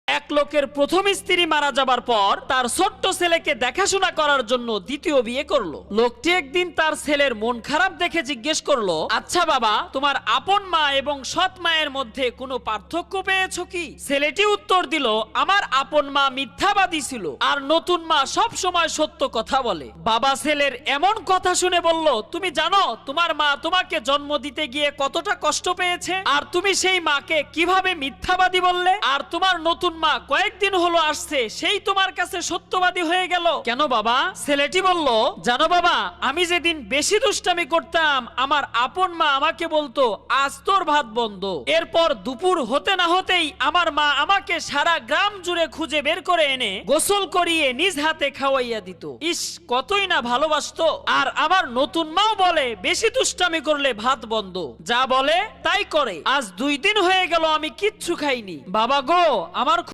এক লোকের প্রথম স্ত্রী মারা যাবার পর তার ছোট্ট ছেলেকে দেখাশোনা করার জন্য দ্বিতীয় বিয়ে করলো। লোকটি একদিন তার ছেলের মন খারাপ দেখে জিজ্ঞেস করলো, আচ্ছা বাবা, তোমার আপন মা এবং সৎ মায়ের মধ্যে কোনো পার্থক্য পেয়েছো কি? ছেলেটি উত্তর দিল, আমার আপন মা মিথ্যাবাদী ছিল আর নতুন মা সব সময় সত্য কথা বলে। বাবা ছেলের এমন কথা শুনে বলল, তুমি জানো তোমার মা তোমাকে জন্ম দিতে গিয়ে কতটা কষ্ট পেয়েছে, আর তুমি সেই মাকে কিভাবে মিথ্যাবাদী বললে? আর তোমার নতুন মা কয়েকদিন হলো আসছে, সেই তোমার কাছে সত্যবাদী হয়ে গেল কেন বাবা? ছেলেটি বলল, জানো বাবা, আমি যেদিন বেশি দুষ্টামি করতাম আমার আপন মা আমাকে বলতো, আজ তোর ভাত বন্ধ। এরপর দুপুর হতে না হতেই আমার মা আমাকে সারা গ্রাম জুড়ে খুঁজে বের করে এনে গোসল করিয়ে নিজ হাতে খাওয়াইয়া দিত। ইস, কতই না ভালোবাসতো। আর আমার নতুন মাও বলে, বেশি দুষ্টামি করলে ভাত বন্ধ। যা বলে তাই করে। আজ 2 দিন হয়ে গেল আমি কিচ্ছু খাইনি। বাবা গো, আমার